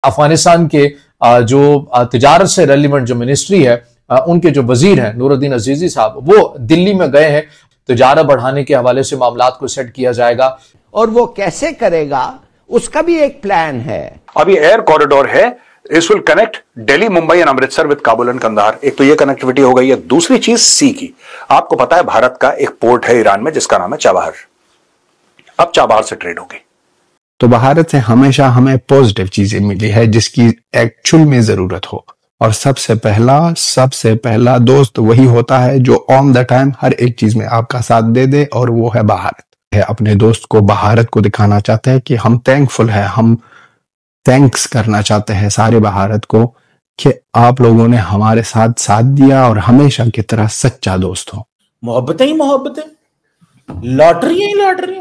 अफगानिस्तान के जो तिजारत से रेलिवेंट जो मिनिस्ट्री है, उनके जो वजीर हैं नूरुद्दीन अजीजी साहब, वो दिल्ली में गए हैं। तिजारत बढ़ाने के हवाले से मामलात को सेट किया जाएगा और वो कैसे करेगा उसका भी एक प्लान है। अभी एयर कॉरिडोर है, this will connect Delhi, Mumbai and Amritsar with Kabul and Kandahar. एक तो ये कनेक्टिविटी हो गई है। दूसरी चीज सी की, आपको पता है भारत का एक पोर्ट है ईरान में जिसका नाम है चाबहार। अब चाबहार से ट्रेड होगी। तो भारत से हमेशा हमें पॉजिटिव चीजें मिली है जिसकी एक्चुअल में जरूरत हो। और सबसे पहला दोस्त वही होता है जो ऑन द टाइम हर एक चीज में आपका साथ दे दे, और वो है भारत। है अपने दोस्त को, भारत को दिखाना चाहते हैं कि हम थैंकफुल है, हम थैंक्स करना चाहते हैं सारे भारत को कि आप लोगों ने हमारे साथ दिया और हमेशा की तरह सच्चा दोस्त हो। मोहब्बतें ही मोहब्बतें, लॉटरी ही लॉटरी।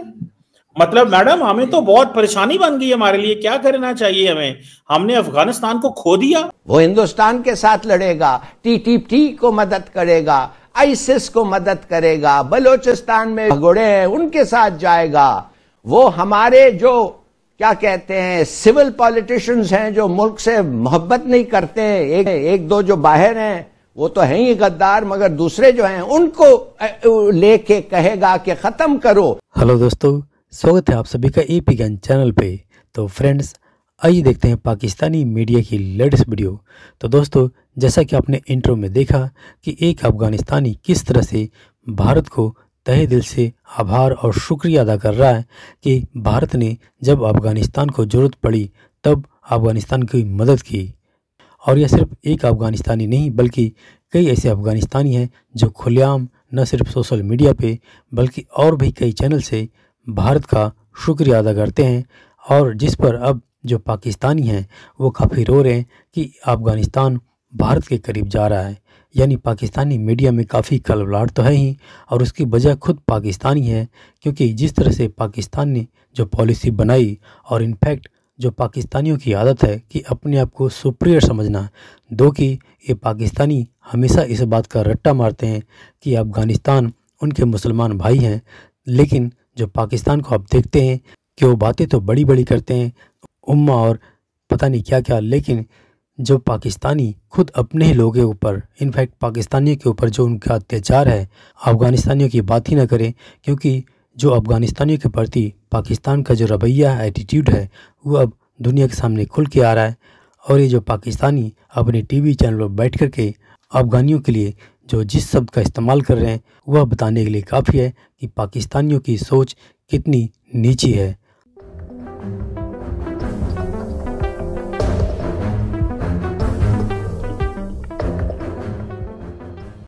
मतलब मैडम हमें तो बहुत परेशानी बन गई हमारे लिए। क्या करना चाहिए हमें? हमने अफगानिस्तान को खो दिया। वो हिंदुस्तान के साथ लड़ेगा, टीटीपी को मदद करेगा, आईसिस को मदद करेगा, बलोचिस्तान में भगोड़े हैं उनके साथ जाएगा। वो हमारे जो क्या कहते हैं सिविल पॉलिटिशियंस हैं जो मुल्क से मोहब्बत नहीं करते, एक दो जो बाहर हैं वो तो हैं ही गद्दार, मगर दूसरे जो हैं उनको लेके कहेगा कि खत्म करो। हेलो दोस्तों, स्वागत है आप सभी का एपी ज्ञान चैनल पे। तो फ्रेंड्स, आइए देखते हैं पाकिस्तानी मीडिया की लेटेस्ट वीडियो। तो दोस्तों, जैसा कि आपने इंट्रो में देखा कि एक अफगानिस्तानी किस तरह से भारत को तहे दिल से आभार और शुक्रिया अदा कर रहा है कि भारत ने जब अफगानिस्तान को ज़रूरत पड़ी तब अफगानिस्तान की मदद की। और यह सिर्फ एक अफगानिस्तानी नहीं बल्कि कई ऐसे अफगानिस्तानी हैं जो खुलेआम न सिर्फ सोशल मीडिया पे बल्कि और भी कई चैनल से भारत का शुक्रिया अदा करते हैं, और जिस पर अब जो पाकिस्तानी हैं वो काफ़ी रो रहे हैं कि अफ़गानिस्तान भारत के करीब जा रहा है। यानी पाकिस्तानी मीडिया में काफ़ी कलबलाहट तो है ही, और उसकी वजह खुद पाकिस्तानी है, क्योंकि जिस तरह से पाकिस्तान ने जो पॉलिसी बनाई, और इनफैक्ट जो पाकिस्तानियों की आदत है कि अपने आप को सुपीरियर समझना, दो कि ये पाकिस्तानी हमेशा इस बात का रट्टा मारते हैं कि अफ़गानिस्तान उनके मुसलमान भाई हैं, लेकिन जो पाकिस्तान को आप देखते हैं कि वो बातें तो बड़ी बड़ी करते हैं उम्मा और पता नहीं क्या क्या, लेकिन जो पाकिस्तानी खुद अपने ही लोगों के ऊपर, इनफैक्ट पाकिस्तानियों के ऊपर जो उनका अत्याचार है, अफ़गानिस्तानियों की बात ही ना करें, क्योंकि जो अफ़गानिस्तानियों के प्रति पाकिस्तान का जो रवैया है, एटीट्यूड है, वो अब दुनिया के सामने खुल के आ रहा है। और ये जो पाकिस्तानी अपने टीवी चैनल पर बैठ कर के अफ़गानियों के लिए जो जिस शब्द का इस्तेमाल कर रहे हैं वह बताने के लिए काफ़ी है कि पाकिस्तानियों की सोच कितनी नीची है।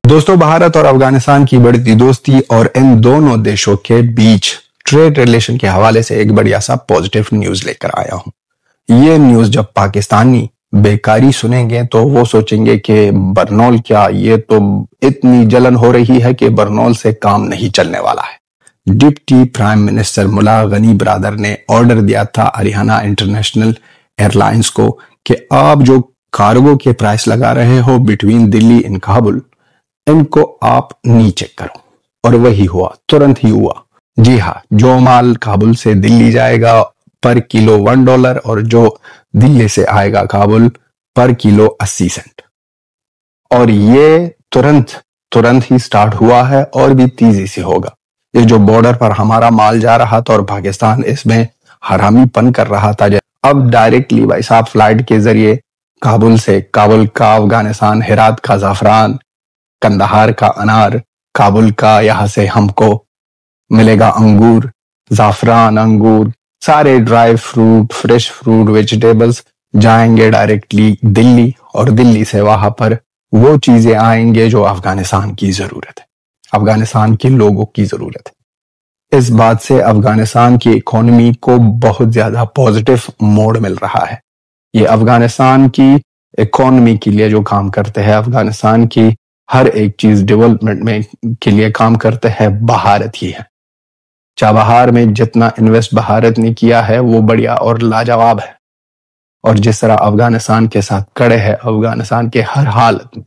दोस्तों, भारत और अफगानिस्तान की बढ़ती दोस्ती और इन दोनों देशों के बीच ट्रेड रिलेशन के हवाले से एक बढ़िया सा पॉजिटिव न्यूज लेकर आया हूं। ये न्यूज जब पाकिस्तानी बेकारी सुनेंगे तो वो सोचेंगे कि बरनौल क्या, ये तो इतनी जलन हो रही है कि बरनौल से काम नहीं चलने वाला है। डिप्टी प्राइम मिनिस्टर मुल्ला गनी ब्रादर ने ऑर्डर दिया था हरियाणा इंटरनेशनल एयरलाइंस को कि आप जो कार्गो के प्राइस लगा रहे हो बिटवीन दिल्ली एंड काबुल, इनको आप नीचे करो। और वही हुआ, तुरंत ही हुआ। जी हाँ, जो माल काबुल से दिल्ली जाएगा पर किलो $1 और जो दिल्ली से आएगा काबुल पर किलो 80 सेंट। और ये तुरंत ही स्टार्ट हुआ है और भी तेजी से होगा। ये जो बॉर्डर पर हमारा माल जा रहा था और पाकिस्तान इसमें हरामीपन कर रहा था, अब डायरेक्टली भाई साहब फ्लाइट के जरिए काबुल से, काबुल का अफगानिस्तान, हेरात का जाफरान, कंदाहार का अनार, काबुल का यहाँ से हमको मिलेगा अंगूर, जाफरान, अंगूर, सारे dry fruit, fresh fruit, vegetables जाएंगे डायरेक्टली दिल्ली, और दिल्ली से वहां पर वो चीजें आएंगे जो अफगानिस्तान की जरूरत है, अफगानिस्तान के लोगों की जरूरत है। इस बात से अफगानिस्तान की इकोनॉमी को बहुत ज्यादा पॉजिटिव मोड मिल रहा है। ये अफगानिस्तान की इकोनॉमी के लिए जो काम करते हैं, अफगानिस्तान की हर एक चीज डेवलपमेंट में के लिए काम करते हैं, भारत ही है। चाबहार में जितना इन्वेस्ट भारत ने किया है वो बढ़िया और लाजवाब है। और जिस तरह अफगानिस्तान के साथ खड़े हैं अफगानिस्तान के हर हालत में,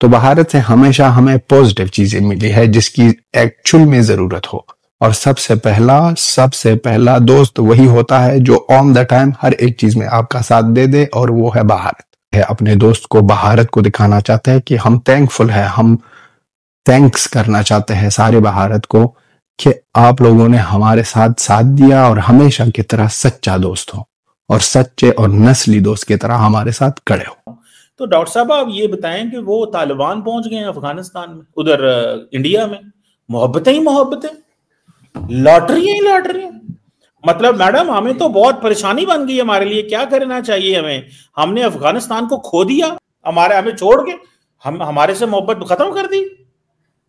तो भारत से हमेशा हमें पॉजिटिव चीजें मिली है जिसकी एक्चुअल में जरूरत हो। और सबसे पहला दोस्त वही होता है जो ऑन द टाइम हर एक चीज में आपका साथ दे दे, और वो है भारत। है अपने दोस्त को, भारत को दिखाना चाहते हैं कि हम थैंकफुल है, हम थैंक्स करना चाहते हैं सारे भारत को कि आप लोगों ने हमारे साथ दिया और हमेशा की तरह सच्चा दोस्त हो, और सच्चे और नस्ली दोस्त की तरह हमारे साथ खड़े हो। तो डॉक्टर साहब आप ये बताएं कि वो तालिबान पहुंच गए हैं अफगानिस्तान में, उधर इंडिया में, मोहब्बतें ही मोहब्बतें, लॉटरी ही लॉटरी। मतलब मैडम हमें तो बहुत परेशानी बन गई हमारे लिए, क्या करना चाहिए हमें? हमने अफगानिस्तान को खो दिया, हमें छोड़ के हम हमारे से मोहब्बत खत्म कर दी।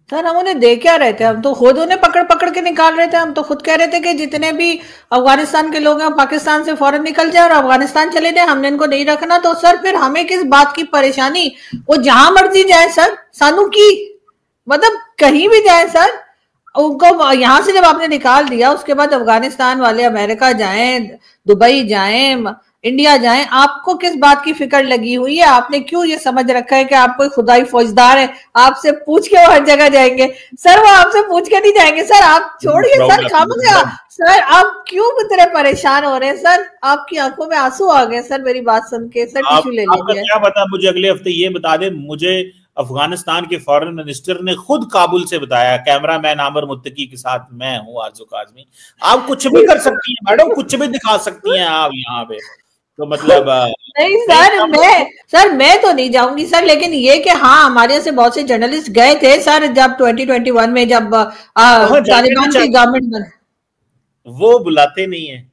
सर हम उन्हें दे क्या रहे थे? हम तो खुद उन्हें पकड़ पकड़ के निकाल रहे थे। हम तो खुद कह रहे थे कि जितने भी अफगानिस्तान के लोग हैं पाकिस्तान से फौरन निकल जाए और अफगानिस्तान चले जाए, हमने इनको नहीं रखना। तो सर फिर हमें किस बात की परेशानी? वो जहां मर्जी जाए सर, सानू की मतलब कहीं भी जाए सर, उनको यहां से जब आपने निकाल दिया उसके बाद अफगानिस्तान वाले अमेरिका जाएं, दुबई जाएं, इंडिया जाएं, आपको किस बात की फिक्र लगी हुई है? आपने क्यों ये समझ रखा है कि आप कोई खुदाई फौजदार है, आपसे पूछ के वो हर जगह जाएंगे? सर वो आपसे पूछ के नहीं जाएंगे सर, आप छोड़िए सर, खामोगा सर। आप क्यों इतने परेशान हो रहे हैं सर? आपकी आंखों में आंसू आ गए सर मेरी बात सुन के। सर टिश्यू ले लीजिए। क्या बता, मुझे अगले हफ्ते ये बता दे, मुझे अफगानिस्तान के फॉरेन मिनिस्टर ने खुद काबुल से बताया, कैमरामैन आमिर मुत्तकी के साथ मैं हूं आरज़ू काज़मी, आप कुछ भी कर सकती हैं मैडम, कुछ भी दिखा सकती हैं आप यहाँ पे। तो मतलब नहीं सर मैं तो नहीं जाऊंगी सर, लेकिन ये कि हाँ हमारे यहाँ से बहुत से जर्नलिस्ट गए थे सर जब 2021 में जब तालिबान की गवर्नमेंट बने। वो बुलाते नहीं है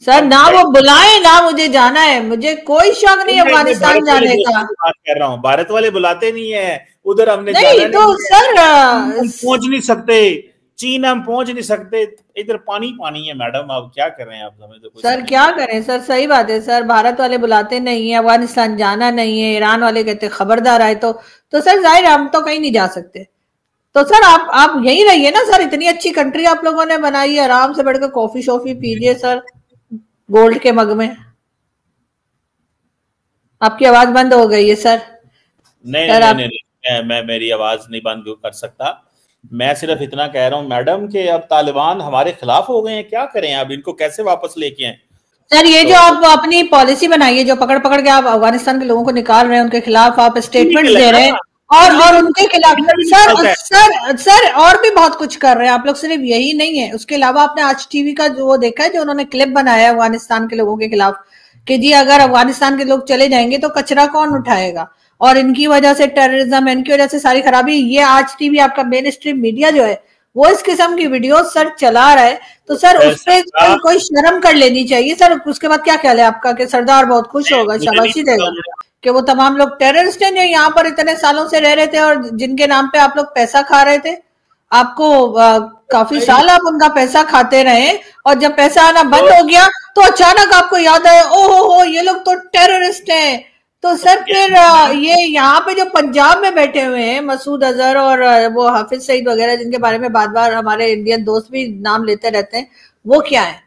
सर, ना वो बुलाए ना मुझे जाना है, मुझे कोई शौक नहीं अफगानिस्तान जाने का। बात कर रहा हूँ, भारत वाले बुलाते नहीं है उधर, हमने नहीं तो सर पहुंच नहीं सकते, चीन हम पहुंच नहीं सकते, इधर पानी पानी है मैडम, आप क्या कर रहे हैं आप? हमें तो सर क्या करें सर, सही बात है सर, भारत वाले बुलाते नहीं है, अफगानिस्तान जाना नहीं है, ईरान वाले कहते खबरदार आए तो सर जाहिर हम तो कहीं नहीं जा सकते। तो सर आप यहीं रहिए ना सर, इतनी अच्छी कंट्री आप लोगों ने बनाई है, आराम से बैठकर कॉफी शॉफी पीजिए सर गोल्ड के मग में। आपकी आवाज बंद हो गई है सर। नहीं, मैं मेरी आवाज नहीं बंद कर सकता, मैं सिर्फ इतना कह रहा हूं मैडम कि अब तालिबान हमारे खिलाफ हो गए हैं, क्या करें अब इनको कैसे वापस लेके आए? सर ये जो आप अपनी पॉलिसी बनाइए, जो पकड़ पकड़ के आप अफगानिस्तान के लोगों को निकाल रहे हैं, उनके खिलाफ आप स्टेटमेंट दे रहे हैं और उनके खिलाफ सर और भी बहुत कुछ कर रहे हैं आप लोग, सिर्फ यही नहीं है। उसके अलावा आपने आज टीवी का जो वो देखा है, जो उन्होंने क्लिप बनाया है अफगानिस्तान के लोगों के खिलाफ कि जी अगर अफगानिस्तान के लोग चले जाएंगे तो कचरा कौन उठाएगा, और इनकी वजह से टेररिज्म, इनकी वजह से सारी खराबी। ये आज टीवी आपका मेन स्ट्रीम मीडिया जो है वो इस किस्म की वीडियो सर चला रहा है, तो सर उस पर कोई शर्म कर लेनी चाहिए सर। उसके बाद क्या ख्याल है आपका कि सरदार बहुत खुश होगा, शाबाशी देगा कि वो तमाम लोग टेररिस्ट हैं जो यहाँ पर इतने सालों से रह रहे थे और जिनके नाम पे आप लोग पैसा खा रहे थे? आपको काफी साल आप उनका पैसा खाते रहे और जब पैसा आना बंद हो गया तो अचानक आपको याद आया ओहो ये लोग तो टेररिस्ट हैं। तो सर फिर ये यहाँ पे जो पंजाब में बैठे हुए हैं मसूद अजहर और वो हाफिज सईद वगैरह, जिनके बारे में बार बार हमारे इंडियन दोस्त भी नाम लेते रहते हैं, वो क्या है?